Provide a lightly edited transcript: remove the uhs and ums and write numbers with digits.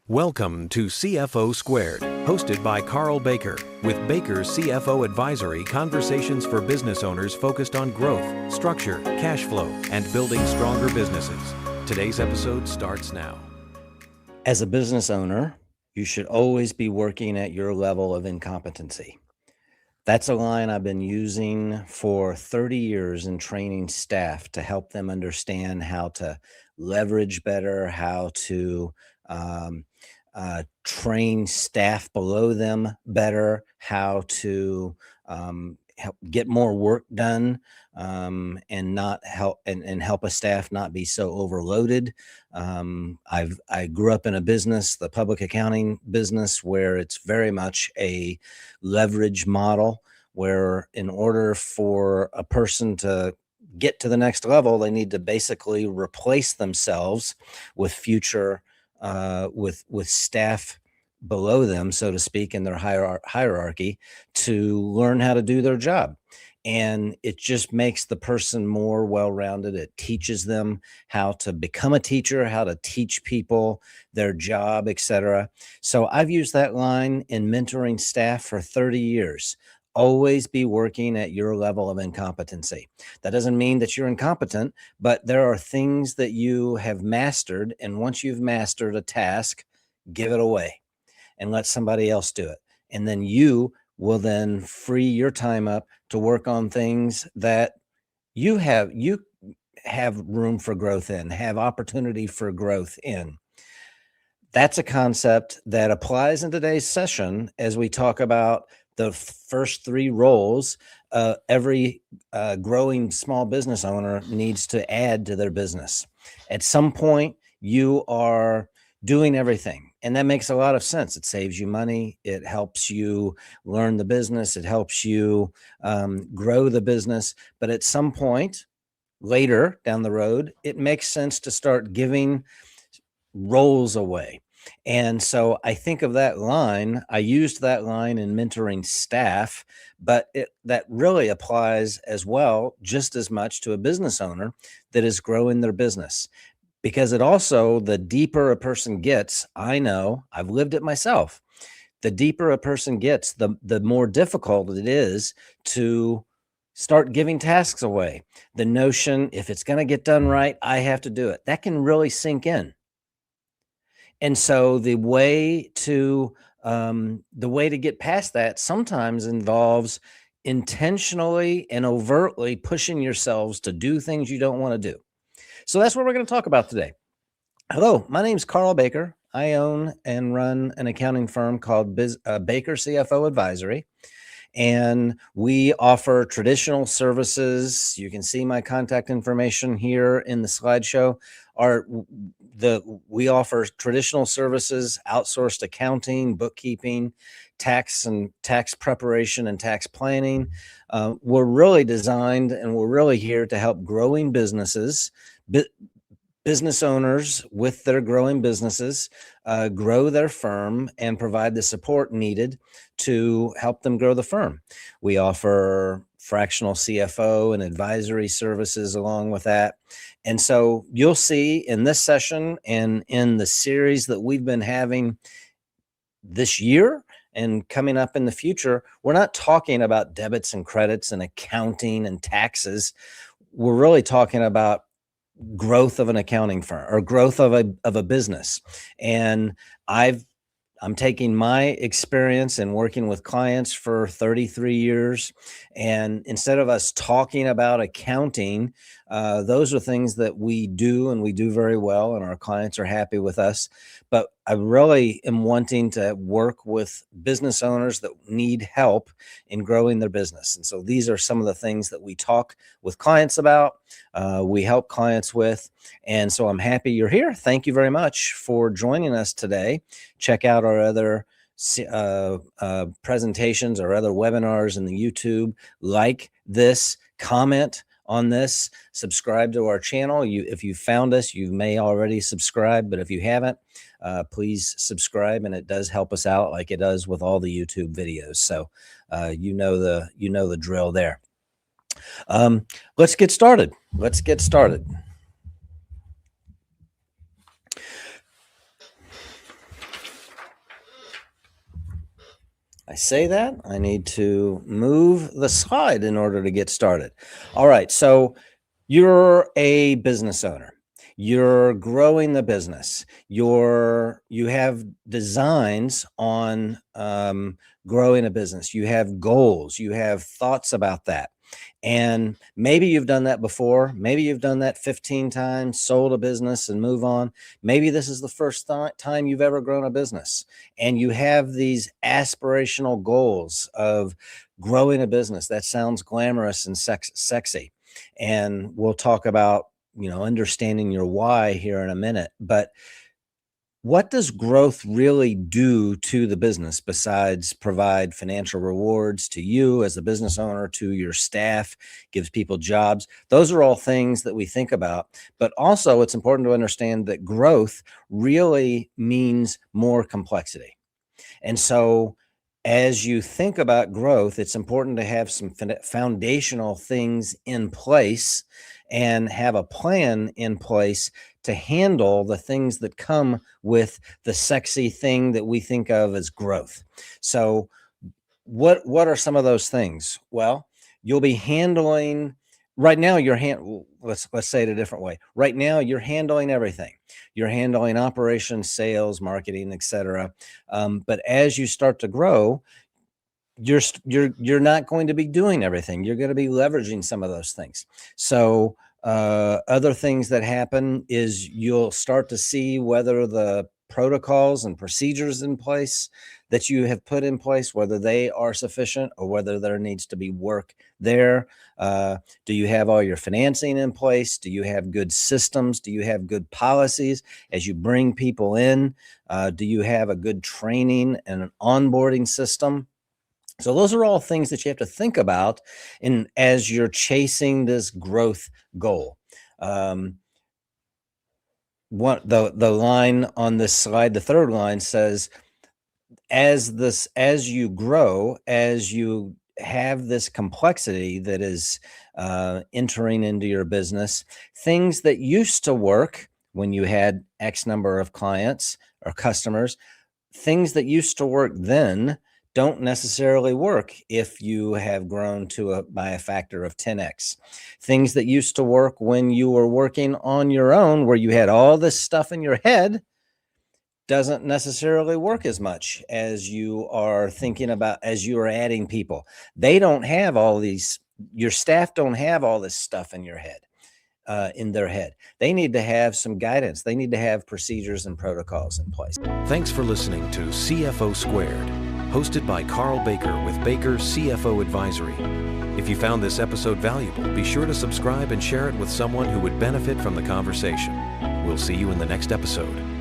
Welcome to CFO Squared, hosted by Carl Baker, with Baker's CFO Advisory conversations for business owners focused on growth, structure, cash flow, and building stronger businesses. Today's episode starts now. As a business owner, you should always be working at your level of incompetency. That's a line I've been using for 30 years in training staff to help them understand how to leverage better, how to train staff below them better, how to help get more work done, and not help and help a staff not be so overloaded. I grew up in a business, the public accounting business, where it's very much a leverage model, where in order for a person to get to the next level, they need to basically replace themselves with future with staff below them, so to speak, in their hierarchy, to learn how to do their job. And it just makes the person more well-rounded. It teaches them how to become a teacher, how to teach people their job, etc. So I've used that line in mentoring staff for 30 years. Always be working at your level of incompetency. That doesn't mean that you're incompetent, but there are things that you have mastered. And once you've mastered a task, give it away and let somebody else do it. And then you will then free your time up to work on things that you have room for growth in, have opportunity for growth in. That's a concept that applies in today's session as we talk about the first three roles every growing small business owner needs to add to their business. At some point, you are doing everything, and that makes a lot of sense. It saves you money. It helps you learn the business. It helps you grow the business. But at some point later down the road, it makes sense to start giving roles away. And so I think of that line, I used that line in mentoring staff, but that really applies as well, just as much to a business owner that is growing their business. Because it also, the deeper a person gets, I know, I've lived it myself, the deeper a person gets, the more difficult it is to start giving tasks away. The notion, if it's going to get done right, I have to do it. That can really sink in. And so the way to get past that sometimes involves intentionally and overtly pushing yourselves to do things you don't want to do. So that's what we're going to talk about today. Hello, my name is Carl Baker. I own and run an accounting firm called Baker CFO Advisory. And we offer traditional services. You can see my contact information here in the slideshow. We offer traditional services, outsourced accounting, bookkeeping, tax and tax preparation and tax planning. We're really designed, and we're really here to help growing businesses, business owners with their growing businesses, grow their firm and provide the support needed to help them grow the firm. We offer fractional CFO and advisory services along with that. And so you'll see in this session and in the series that we've been having this year and coming up in the future, we're not talking about debits and credits and accounting and taxes. We're really talking about growth of an accounting firm or growth of a business. And I'm taking my experience and working with clients for 33 years. And instead of us talking about accounting, those are things that we do and we do very well, and our clients are happy with us. But I really am wanting to work with business owners that need help in growing their business. And so these are some of the things that we talk with clients about, we help clients with. And so I'm happy you're here. Thank you very much for joining us today. Check out our other presentations or other webinars in the YouTube. Like this, comment on this, subscribe to our channel. If you found us, you may already subscribe, but if you haven't, please subscribe, and it does help us out like it does with all the YouTube videos. So you know the drill there. Let's get started. I say that, I need to move the slide in order to get started. All right, so you're a business owner. You're growing the business. You have designs on growing a business. You have goals. You have thoughts about that. And maybe you've done that before. Maybe you've done that 15 times, sold a business and move on. Maybe this is the first time you've ever grown a business, and you have these aspirational goals of growing a business. That sounds glamorous and sexy. And we'll talk about, understanding your why here in a minute. But what does growth really do to the business besides provide financial rewards to you as a business owner, to your staff, gives people jobs? Those are all things that we think about. But also, it's important to understand that growth really means more complexity. And so, as you think about growth, it's important to have some foundational things in place and have a plan in place to handle the things that come with the sexy thing that we think of as growth. So, what are some of those things? Well, you'll be handling right now. Let's say it a different way. Right now, you're handling everything. You're handling operations, sales, marketing, etc. But as you start to grow, you're not going to be doing everything. You're going to be leveraging some of those things. So other things that happen is you'll start to see whether the protocols and procedures in place that you have put in place, whether they are sufficient or whether there needs to be work there. Do you have all your financing in place? Do you have good systems? Do you have good policies as you bring people in? Do you have a good training and an onboarding system? So those are all things that you have to think about as you're chasing this growth goal. The line on this slide, the third line says, as you grow, as you have this complexity that is entering into your business, things that used to work when you had X number of clients or customers, things that used to work then don't necessarily work if you have grown by a factor of 10x. Things that used to work when you were working on your own, where you had all this stuff in your head, doesn't necessarily work as much as you are thinking about as you are adding people. They don't have all these, your staff don't have all this stuff in your head. In their head. They need to have some guidance. They need to have procedures and protocols in place. Thanks for listening to CFO Squared, hosted by Carl Baker with Baker CFO Advisory. If you found this episode valuable, be sure to subscribe and share it with someone who would benefit from the conversation. We'll see you in the next episode.